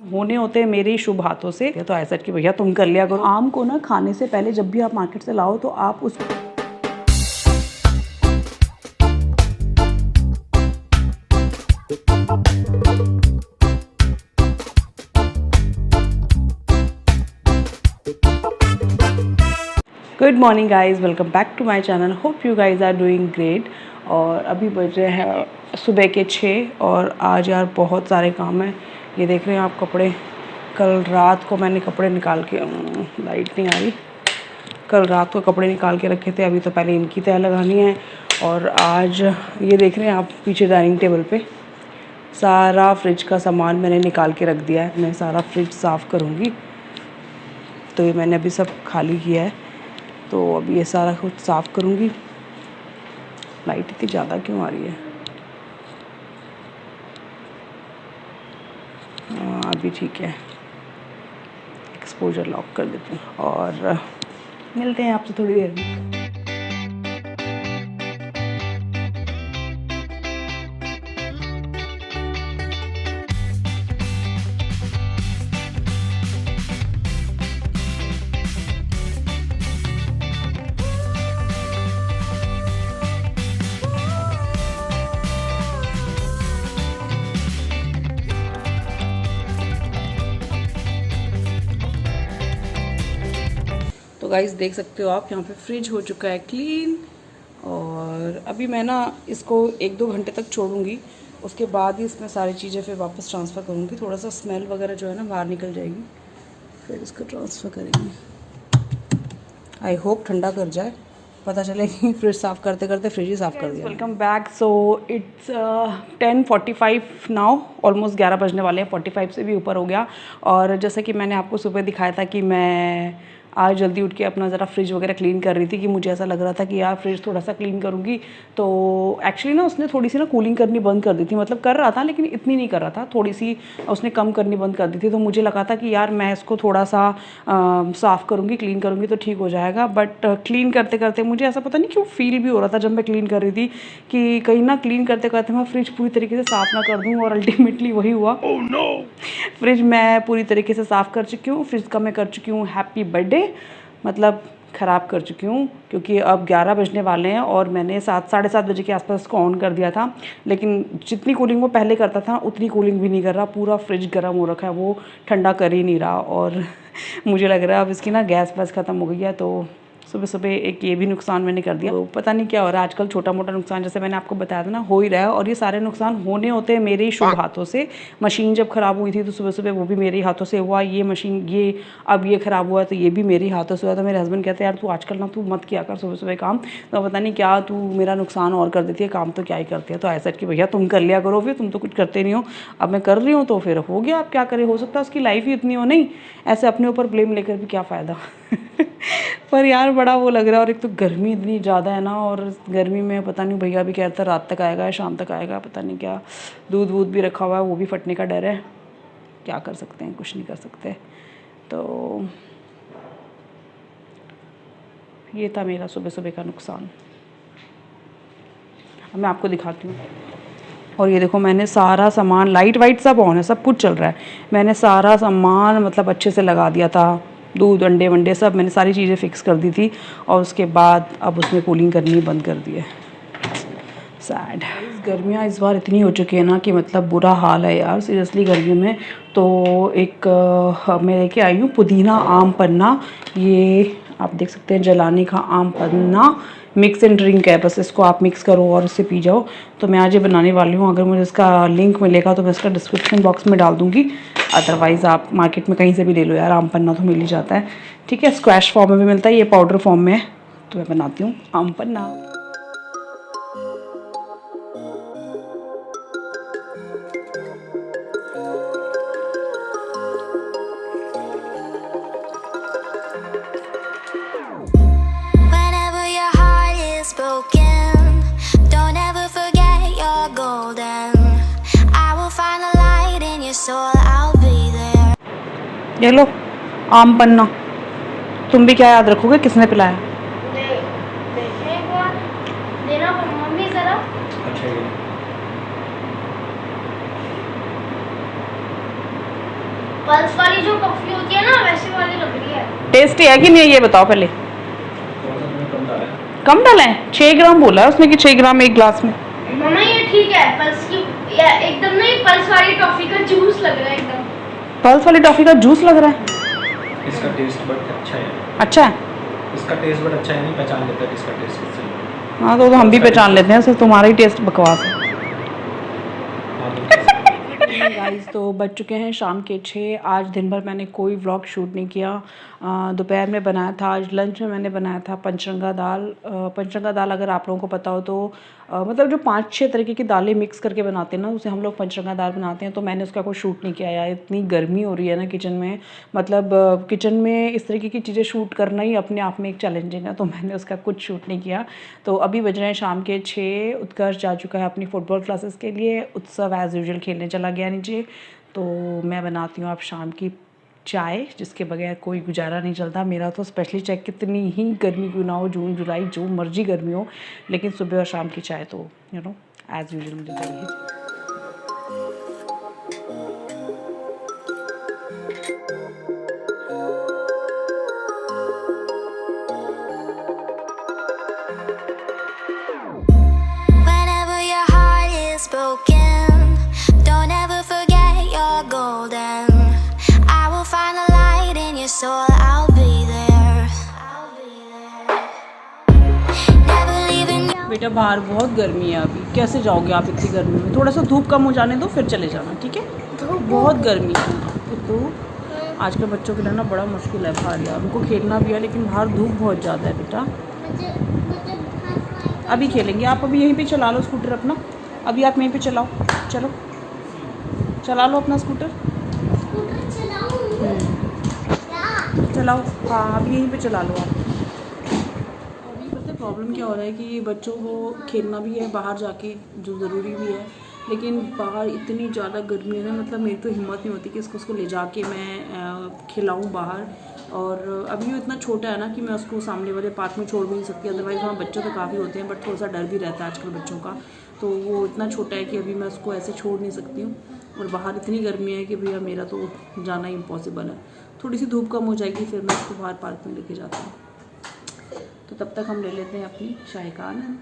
होने होते हैं मेरे ही शुभ हाथों से। तो ऐसा कि भैया तुम कर लिया करो। आम को ना खाने से पहले जब भी आप मार्केट से लाओ तो आप उस good morning guys, welcome back to my channel. Hope you guys are doing great. और अभी बज रहे हैं सुबह के 6 और आज यार बहुत सारे काम हैं। ये देख रहे हैं आप कपड़े, कल रात को मैंने कपड़े निकाल के, लाइट नहीं आ रही, कल रात को कपड़े निकाल के रखे थे। अभी तो पहले इनकी तह लगानी है। और आज ये देख रहे हैं आप पीछे डाइनिंग टेबल पे सारा फ्रिज का सामान मैंने निकाल के रख दिया है। मैं सारा फ्रिज साफ़ करूँगी। तो ये मैंने अभी सब खाली किया है, तो अभी ये सारा कुछ साफ़ करूँगी। लाइट इतनी ज़्यादा क्यों आ रही है? अभी ठीक है, एक्सपोजर लॉक कर देती हूँ और मिलते हैं आपसे थोड़ी देर में। तो गाइस देख सकते हो आप, यहाँ पे फ्रिज हो चुका है क्लीन। और अभी मैं ना इसको 1-2 घंटे तक छोड़ूंगी, उसके बाद ही इसमें सारी चीज़ें फिर वापस ट्रांसफ़र करूँगी। थोड़ा सा स्मेल वगैरह जो है ना बाहर निकल जाएगी, फिर इसको ट्रांसफ़र करेंगे। आई होप ठंडा कर जाए, पता चले कि फ्रिज साफ़ करते करते फ्रिज ही साफ़ कर दिया। Welcome back. So it's 10:45 now, almost 11 बजने वाले हैं। 45 से भी ऊपर हो गया। और जैसा कि मैंने आपको सुबह दिखाया था कि मैं आज जल्दी उठ के अपना ज़रा फ्रिज वगैरह क्लीन कर रही थी, कि मुझे ऐसा लग रहा था कि यार फ्रिज थोड़ा सा क्लीन करूँगी। तो एक्चुअली ना उसने थोड़ी सी ना कूलिंग करनी बंद कर दी थी, मतलब कर रहा था लेकिन इतनी नहीं कर रहा था, थोड़ी सी उसने कम करनी बंद कर दी थी। तो मुझे लगा था कि यार मैं इसको थोड़ा सा साफ़ करूँगी, क्लीन करूँगी तो ठीक हो जाएगा। बट क्लीन करते करते मुझे ऐसा पता नहीं क्यों फील भी हो रहा था जब मैं क्लीन कर रही थी कि कहीं ना क्लीन करते करते मैं फ्रिज पूरी तरीके से साफ़ ना कर दूँ। और अल्टीमेटली वही हुआ। Oh no! फ्रिज मैं पूरी तरीके से साफ़ कर चुकी हूँ। फ्रिज का मैं कर चुकी हूँ हैप्पी बर्थडे, मतलब ख़राब कर चुकी हूँ, क्योंकि अब 11 बजने वाले हैं और मैंने 7-7:30 बजे के आसपास इसको ऑन कर दिया था। लेकिन जितनी कूलिंग वो पहले करता था उतनी कूलिंग भी नहीं कर रहा। पूरा फ्रिज गर्म हो रखा है, वो ठंडा कर ही नहीं रहा। और मुझे लग रहा है अब इसकी ना गैस वैस ख़त्म हो गई है। तो सुबह सुबह एक ये भी नुकसान मैंने कर दिया। तो पता नहीं क्या हो रहा है आजकल, छोटा मोटा नुकसान जैसे मैंने आपको बताया था ना हो ही रहा है। और ये सारे नुकसान होने होते हैं मेरे ही शुभ हाथों से। मशीन जब ख़राब हुई थी तो सुबह सुबह वो भी मेरे ही हाथों से हुआ। ये मशीन अब ये ख़राब हुआ तो ये भी मेरे ही हाथों से हुआ। तो मेरे हस्बैंड कहते हैं यार तू आजकल ना तू मत किया कर सुबह सुबह काम, तो पता नहीं क्या तू मेरा नुकसान और कर देती है, काम तो क्या ही करती है। तो ऐसा कि भैया तुम कर लिया करो, फिर तुम तो कुछ करते नहीं हो। अब मैं कर रही हूँ तो फिर हो गया, अब क्या करें। हो सकता है उसकी लाइफ ही इतनी हो, नहीं ऐसे अपने ऊपर ब्लेम लेकर भी क्या फ़ायदा। पर यार बड़ा वो लग रहा है। और एक तो गर्मी इतनी ज़्यादा है ना, और गर्मी में पता नहीं, भैया भी कहता है रात तक आएगा या शाम तक आएगा, पता नहीं क्या। दूध वूध भी रखा हुआ है, वो भी फटने का डर है। क्या कर सकते हैं, कुछ नहीं कर सकते। तो ये था मेरा सुबह सुबह का नुकसान। अब मैं आपको दिखाती हूँ। और ये देखो मैंने सारा सामान, लाइट वाइट सब ऑन है, सब कुछ चल रहा है। मैंने सारा सामान मतलब अच्छे से लगा दिया था, दूध अंडे वंडे सब मैंने सारी चीज़ें फ़िक्स कर दी थी। और उसके बाद अब उसने कूलिंग करनी बंद कर दी है। सैड। गर्मियाँ इस बार इतनी हो चुकी है ना कि मतलब बुरा हाल है यार, सीरियसली गर्मियों में। तो एक मैं लेके आई हूँ पुदीना आम पन्ना। ये आप देख सकते हैं, जलाने का आम पन्ना मिक्स एंड ड्रिंक है। बस इसको आप मिक्स करो और इससे पी जाओ। तो मैं आज ये बनाने वाली हूँ। अगर मुझे इसका लिंक मिलेगा तो मैं इसका डिस्क्रिप्शन बॉक्स में डाल दूँगी। अदरवाइज़ आप मार्केट में कहीं से भी ले लो यार, आम पन्ना तो मिल ही जाता है। ठीक है, स्क्वैश फॉर्म में भी मिलता है, ये पाउडर फॉर्म में है। तो मैं बनाती हूँ आम पन्ना। Whenever your heart is broken, don't ever forget you're golden. I will find the light in your soul, I'll be there. ये लो आम पन्ना। तुम भी क्या याद रखोगे किसने पिलाया? देखिए एक बार देना मम्मी जरा। अच्छा पल्स वाली जो टॉफी होती है ना वैसी वाली लग रही है। टेस्टी है कि नहीं ये बताओ पहले। कम डाला है? 6 ग्राम बोला है उसने कि 6 ग्राम एक ग्लास में। मम्मा ये ठीक है, पल्स की या एकदम नहीं, पल्स वाली टॉफी का जूस लग रहा है एकदम। पल्स वाली टॉफी का जूस लग रहा है? इसका टेस्ट बट अच्छा है। अच्छा है? इसका टेस्ट बट अच्छा है, नहीं पहचान लेता है इसका टेस्ट किससे। हाँ तो हम भी पहचान लेते हैं, सिर्फ तुम्हारा ही टेस्ट बकवास है। गाइस तो बज चुके हैं शाम के 6। आज दिन भर मैंने कोई व्लॉग शूट नहीं किया। दोपहर में बनाया था, आज लंच में मैंने बनाया था पंचरंगा दाल। पंचरंगा दाल अगर आप लोगों को पता हो तो मतलब जो 5-6 तरीके की दालें मिक्स करके बनाते हैं ना, उसे हम लोग पंचरंगा दाल बनाते हैं। तो मैंने उसका कोई शूट नहीं किया यार, इतनी गर्मी हो रही है ना किचन में, मतलब किचन में इस तरीके की चीज़ें शूट करना ही अपने आप में एक चैलेंजिंग है, तो मैंने उसका कुछ शूट नहीं किया। तो अभी बज रहे हैं शाम के 6। उत्कर्ष जा चुका है अपनी फ़ुटबॉल क्लासेस के लिए, उत्सव एज़ यूजुअल खेलने चला गया नीचे। तो मैं बनाती हूँ अब शाम की चाय, जिसके बगैर कोई गुजारा नहीं चलता मेरा। तो स्पेशली चाहे कितनी ही गर्मी क्यों ना हो, जून जुलाई जो मर्जी गर्मी हो, लेकिन सुबह और शाम की चाय तो यू नो एज़ यूजुअल मुझे चाहिए। Whenever your heart is broken, don't ever forget you're golden. I will find the light in your soul, I'll be there. Never leaving you. बेटा बाहर बहुत गर्मी है अभी, कैसे जाओगे आप इतनी गर्मी में? थोड़ा सा धूप कम हो जाने दो फिर चले जाना, ठीक है? बहुत गर्मी है तो आजकल बच्चों के लिए ना बड़ा मुश्किल है बाहर यार, उनको खेलना भी है लेकिन बाहर धूप बहुत ज़्यादा है बेटा। अभी खेलेंगे, आप अभी यहीं पे चला लो स्कूटर अपना, अभी आप यहीं पे चलाओ, चलो चला लो अपना स्कूटर, चलाओ। हाँ अभी यहीं पे चला लो आप। अभी पता है प्रॉब्लम क्या हो रहा है कि बच्चों को खेलना भी है बाहर जाके, जो ज़रूरी भी है, लेकिन बाहर इतनी ज़्यादा गर्मी है ना, मतलब मेरी तो हिम्मत नहीं होती कि उसको ले जाके मैं खिलाऊँ बाहर। और अभी वो इतना छोटा है ना कि मैं उसको सामने वाले पार्क में छोड़ भी नहीं सकती, अदरवाइज़ वहाँ बच्चे तो काफ़ी होते हैं, बट थोड़ा सा डर भी रहता है आजकल बच्चों का। तो वो इतना छोटा है कि अभी मैं उसको ऐसे छोड़ नहीं सकती हूँ, और बाहर इतनी गर्मी है कि भैया मेरा तो जाना ही इम्पॉसिबल है। थोड़ी सी धूप कम हो जाएगी फिर मैं उसको बाहर पार्क में लेके जाती हूँ। तो तब तक हम ले लेते हैं अपनी चाय का आनंद।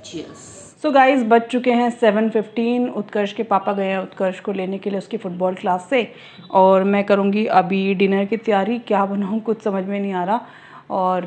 चीयर्स। सो गाइस बज चुके हैं 7:15। उत्कर्ष के पापा गए हैं उत्कर्ष को लेने के लिए उसकी फ़ुटबॉल क्लास से, और मैं करूँगी अभी डिनर की तैयारी। क्या बनाऊँ कुछ समझ में नहीं आ रहा। और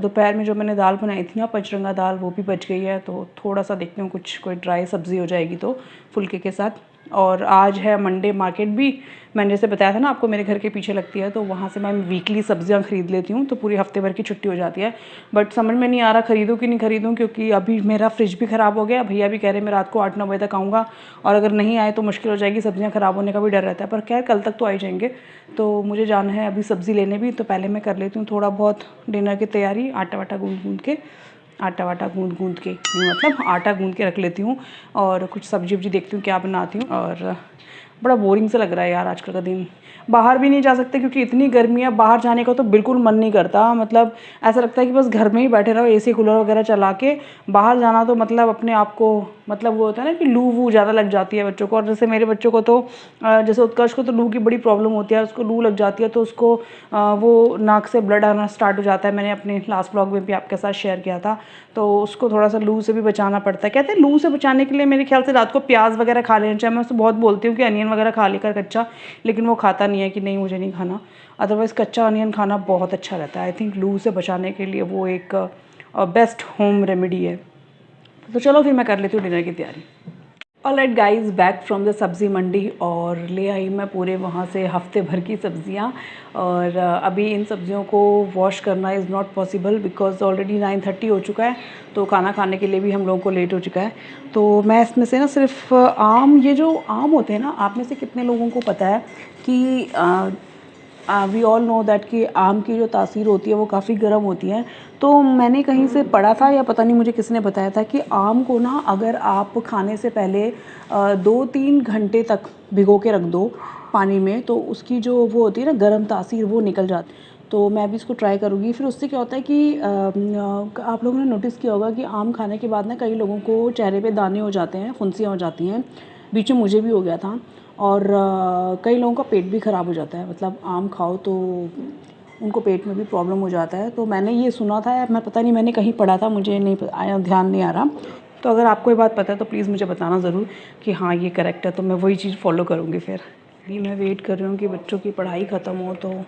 दोपहर में जो मैंने दाल बनाई थी ना पंचरंगा दाल, वो भी बच गई है, तो थोड़ा सा देखती हूँ कुछ कोई ड्राई सब्ज़ी हो जाएगी तो फुल्के के साथ। और आज है मंडे मार्केट भी, मैंने जैसे बताया था ना आपको मेरे घर के पीछे लगती है, तो वहाँ से मैं वीकली सब्जियाँ ख़रीद लेती हूँ, तो पूरी हफ्ते भर की छुट्टी हो जाती है। बट समझ में नहीं आ रहा ख़रीदूँ कि नहीं ख़रीदूँ, क्योंकि अभी मेरा फ्रिज भी ख़राब हो गया। भैया भी कह रहे मैं रात को 8-9 बजे तक आऊँगा, और अगर नहीं आए तो मुश्किल हो जाएगी, सब्जियाँ ख़राब होने का भी डर रहता है। पर खैर कल तक तो आ ही जाएंगे। तो मुझे जाना है अभी सब्ज़ी लेने भी, तो पहले मैं कर लेती हूँ थोड़ा बहुत डिनर की तैयारी। आटा वाटा गूँध के मतलब आटा गूँध के रख लेती हूँ, और कुछ सब्जी वब्जी देखती हूँ क्या बनाती हूँ। और बड़ा बोरिंग सा लग रहा है यार आजकल का दिन। बाहर भी नहीं जा सकते क्योंकि इतनी गर्मी है, बाहर जाने का तो बिल्कुल मन नहीं करता। मतलब ऐसा लगता है कि बस घर में ही बैठे रहो, एसी कूलर वगैरह चला के। बाहर जाना तो मतलब अपने आप को, मतलब वो होता है ना कि लू वू ज़्यादा लग जाती है बच्चों को। और जैसे मेरे बच्चों को तो जैसे उत्कर्ष को तो लू की बड़ी प्रॉब्लम होती है, उसको लू लग जाती है तो उसको वो नाक से ब्लड आना स्टार्ट हो जाता है। मैंने अपने लास्ट ब्लॉग में भी आपके साथ शेयर किया था। तो उसको थोड़ा सा लू से भी बचाना पड़ता है। कहते हैं लू से बचाने के लिए मेरे ख्याल से रात को प्याज वगैरह खा लेना चाहिए। मैं उसको बहुत बोलती हूँ कि अनियन वगैरह खा लेकर कच्चा, लेकिन वो खाता नहीं है कि नहीं मुझे नहीं खाना। अदरवाइज़ कच्चा अनियन खाना बहुत अच्छा रहता है। आई थिंक लू से बचाने के लिए वो एक बेस्ट होम रेमेडी है। तो चलो फिर मैं कर लेती हूँ डिनर की तैयारी। Alright guys, back from the सब्ज़ी मंडी, और ले आई मैं पूरे वहाँ से हफ्ते भर की सब्ज़ियाँ। और अभी इन सब्ज़ियों को वॉश करना is not possible because already 9:30 हो चुका है, तो खाना खाने के लिए भी हम लोगों को लेट हो चुका है। तो मैं इसमें से ना सिर्फ ये जो आम होते हैं ना, आप में से कितने लोगों को पता है कि वी ऑल नो दैट कि आम की जो तासीर होती है वो काफ़ी गर्म होती है। तो मैंने कहीं से पढ़ा था या पता नहीं मुझे किसने बताया था कि आम को ना अगर आप खाने से पहले 2-3 घंटे तक भिगो के रख दो पानी में, तो उसकी जो वो होती है ना गर्म तासीर, वो निकल जाती। तो मैं भी इसको ट्राई करूँगी। फिर उससे क्या होता है कि आप लोगों ने नोटिस किया होगा कि आम खाने के बाद ना कई लोगों को चेहरे पे दाने हो जाते हैं, फुंसियाँ हो जाती हैं। बीच में मुझे भी हो गया था। और कई लोगों का पेट भी ख़राब हो जाता है, मतलब आम खाओ तो उनको पेट में भी प्रॉब्लम हो जाता है। तो मैंने ये सुना था, मैं पता नहीं मैंने कहीं पढ़ा था, मुझे नहीं आया, ध्यान नहीं आ रहा। तो अगर आपको ये बात पता है तो प्लीज़ मुझे बताना ज़रूर कि हाँ ये करेक्ट है, तो मैं वही चीज़ फॉलो करूँगी। फिर अभी मैं वेट कर रही हूँ कि बच्चों की पढ़ाई ख़त्म हो। तो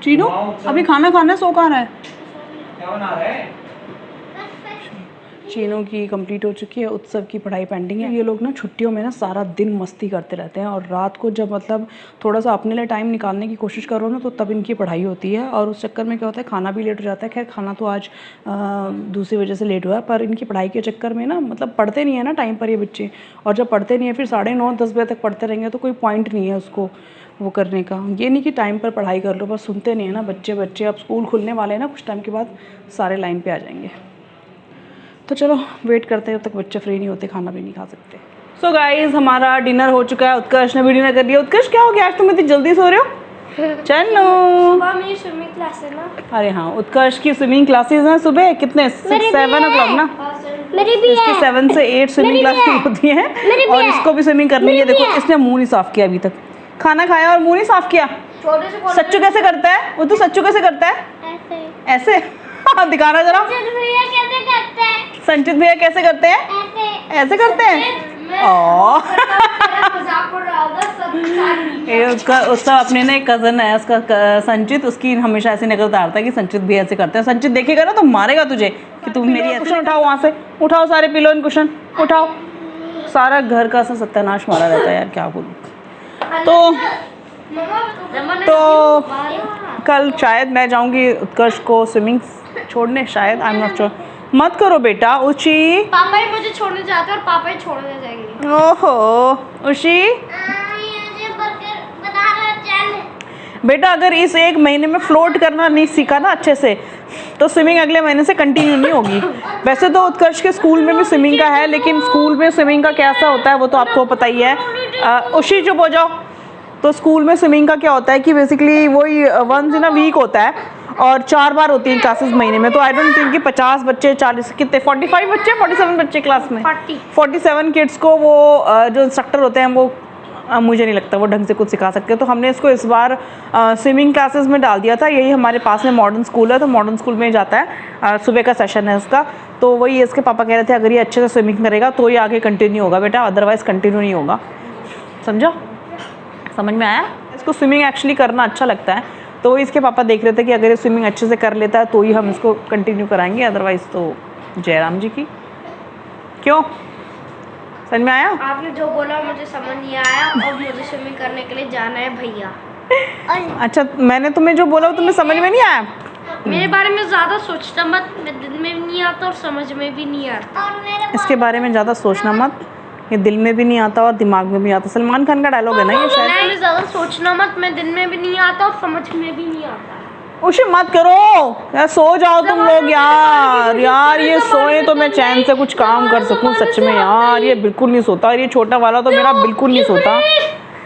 चीनू अभी खाना खाना है, सो कहाँ रहा है? क्या बना रहे हैं? चीनों की कंप्लीट हो चुकी है, उत्सव की पढ़ाई पेंडिंग है। ये लोग ना छुट्टियों में ना सारा दिन मस्ती करते रहते हैं, और रात को जब मतलब थोड़ा सा अपने लिए टाइम निकालने की कोशिश करो ना, तो तब इनकी पढ़ाई होती है। और उस चक्कर में क्या होता है, खाना भी लेट हो जाता है। खैर खाना तो आज दूसरी वजह से लेट हुआ है, पर इनकी पढ़ाई के चक्कर में ना मतलब पढ़ते नहीं है ना टाइम पर ये बच्चे, और जब पढ़ते नहीं है फिर 9:30-10 बजे तक पढ़ते रहेंगे तो कोई पॉइंट नहीं है उसको वो करने का। ये नहीं कि टाइम पर पढ़ाई कर लो, बस सुनते नहीं है ना बच्चे। अब स्कूल खुलने वाले हैं ना, कुछ टाइम के बाद सारे लाइन पे आ जाएंगे। तो चलो वेट करते हैं, जब तक बच्चे फ्री नहीं होते खाना भी नहीं खा सकते। सो गाइस हमारा डिनर हो चुका है, उत्कर्ष ने भी डिनर कर लिया। उत्कर्ष क्या हो गया, आज तुम इतनी जल्दी सो रहे हो? चलो सुबह मेरी स्विमिंग क्लास है ना। अरे हाँ, उत्कर्ष की स्विमिंग क्लासेस हैं सुबह कितने 6-7 o'clock ना। मेरी भी इसकी 7 से 8 स्विमिंग क्लास होती है, और इसको भी स्विमिंग करनी है। देखो इसने मुंह नहीं साफ किया अभी तक, खाना खाया और मुंह नहीं साफ किया। छोटे से सच्चू कैसे करता है वो? तो सच्चू कैसे करता है? ऐसे दिखाना जरा। भैया कैसे करते हैं? संचित भैया कैसे करते हैं? ऐसे करते हैं। ओ मजाक उड़ रहा होगा सब। ये उसका अपने ना एक कज़न है उसका संचित, उसकी हमेशा ऐसी नकल उतारता है कि संचित भी ऐसे करते हैं। संचित देखेगा ना तो मारेगा तुझे कि तुम मेरी ऐसे। कुशन उठाओ वहाँ से, उठाओ सारे पिलो इन कुशन उठाओ। सारा घर का सत्यानाश मारा रहता है यार, क्या बोलूँ। तो कल शायद मैं जाऊँगी उत्कर्ष को स्विमिंग छोड़ने, शायद, आई एम नॉट श्योर। मत करो बेटा उशी। पापा ही मुझे छोड़ने जाते हैं और पापा ही छोड़ने जाएंगे। ओहो उशी बेटा, अगर इस 1 महीने में फ्लोट करना नहीं सीखा ना अच्छे से, तो स्विमिंग अगले महीने से कंटिन्यू नहीं होगी। वैसे तो उत्कर्ष के स्कूल में भी स्विमिंग का है, लेकिन स्कूल में स्विमिंग का कैसा होता है वो तो आपको पता ही है। उशी चुप हो जाओ। तो स्कूल में स्विमिंग का क्या होता है कि बेसिकली वही वंस इन अ वीक होता है, और 4 बार होती हैं क्लासेस महीने में। तो आई डोंट थिंक कि 50 बच्चे, 40 कितने 45 बच्चे, 47 बच्चे क्लास में, 47 किड्स को वो जो इंस्ट्रक्टर होते हैं वो मुझे नहीं लगता वो ढंग से कुछ सिखा सकते। तो हमने इसको इस बार स्विमिंग क्लासेस में डाल दिया था। यही हमारे पास में मॉडर्न स्कूल है, तो मॉडर्न स्कूल में जाता है, सुबह का सेशन है इसका। तो वही इसके पापा कह रहे थे अगर ये अच्छे से स्विमिंग करेगा तो ये आगे कंटिन्यू होगा बेटा, अदरवाइज़ कंटिन्यू नहीं होगा। समझो, समझ में आया? इसको स्विमिंग एक्चुअली करना अच्छा लगता है, तो वो इसके पापा देख रहे थे कि अगर ये स्विमिंग अच्छे से कर लेता है तो ही हम इसको कंटिन्यू कराएंगे, अदरवाइज़ तो जयराम जी की। क्यों, समझ में आया? आपने जो बोला मुझे समझ नहीं आया, और मुझे स्विमिंग करने के लिए जाना है भैया। अच्छा, मैंने तुम्हें जो बोला वो तुम्हें समझ में नहीं आया? मेरे बारे में ज़्यादा सोचना मत, मैं दिल में भी नहीं आता और समझ में भी नहीं आता। इसके बारे में ज़्यादा सोचना मत, ये दिल में भी नहीं आता और दिमाग में भी आता। सलमान खान का डायलॉग है ना ये शायद। मैं ज़्यादा सोचना मत, मैं दिल में भी नहीं आता और समझ में भी नहीं आता। उसे मत करो यार, सो जाओ तुम लोग यार। यार ये सोए तो मैं चैन से कुछ काम कर सकूं सच में यार। ये बिल्कुल नहीं सोता, और ये छोटा वाला तो मेरा बिल्कुल नहीं सोता।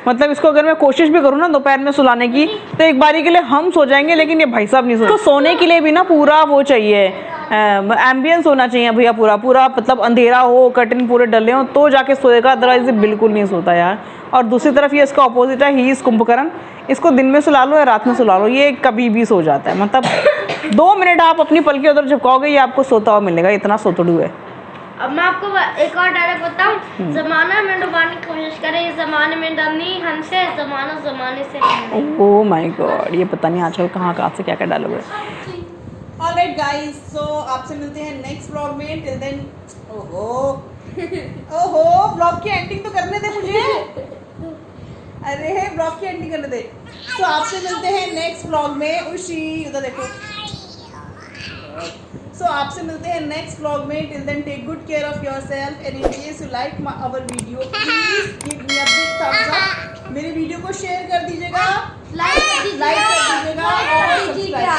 मतलब इसको अगर मैं कोशिश भी करूँ ना दोपहर में सुलाने की, तो एक बारी के लिए हम सो जाएंगे, लेकिन ये भाई साहब नहीं सोते। तो सोने के लिए भी ना पूरा वो चाहिए, एम्बियंस होना चाहिए भैया, पूरा पूरा मतलब अंधेरा हो, कर्टन पूरे डले हो तो जाके सोएगा, अदरवाइज ये बिल्कुल नहीं सोता यार। और दूसरी तरफ ये इसका अपोजिट है, ही इज कुंभकर्ण। इसको दिन में सुला लो या रात में सुला लो, ये कभी भी सो जाता है। मतलब 2 मिनट आप अपनी पलकी उधर झपकाओगे ये आपको सोता हुआ मिलेगा, इतना सोतड़ू है। अब मैं आपको एक और डायलॉग बताऊं, जमाना में डुबाने की कोशिश करे, इस जमाने में डरनी हमसे, जमाना जमाने से। ओह माय गॉड, ये पता नहीं आजकल कहाँ से क्या क्या डायलॉग है। ऑलराइट गाइस, सो आपसे मिलते हैं नेक्स्ट व्लॉग में। टिल देन, ओहो व्लॉग की एंडिंग तो करने दे मुझे। अरे व्लॉग की एंडिंग करने दे। सो आपसे मिलते हैं नेक्स्ट व्लॉग में। उशी उधर देखो। सो आपसे मिलते हैं नेक्स्ट व्लॉग में। Till then take good care of yourself, and in case you like our video please give me a big thumbs up. मेरे वीडियो को शेयर कर दीजिएगा, लाइक कर दीजिएगा और सब्सक्राइब कर दीजिएगा।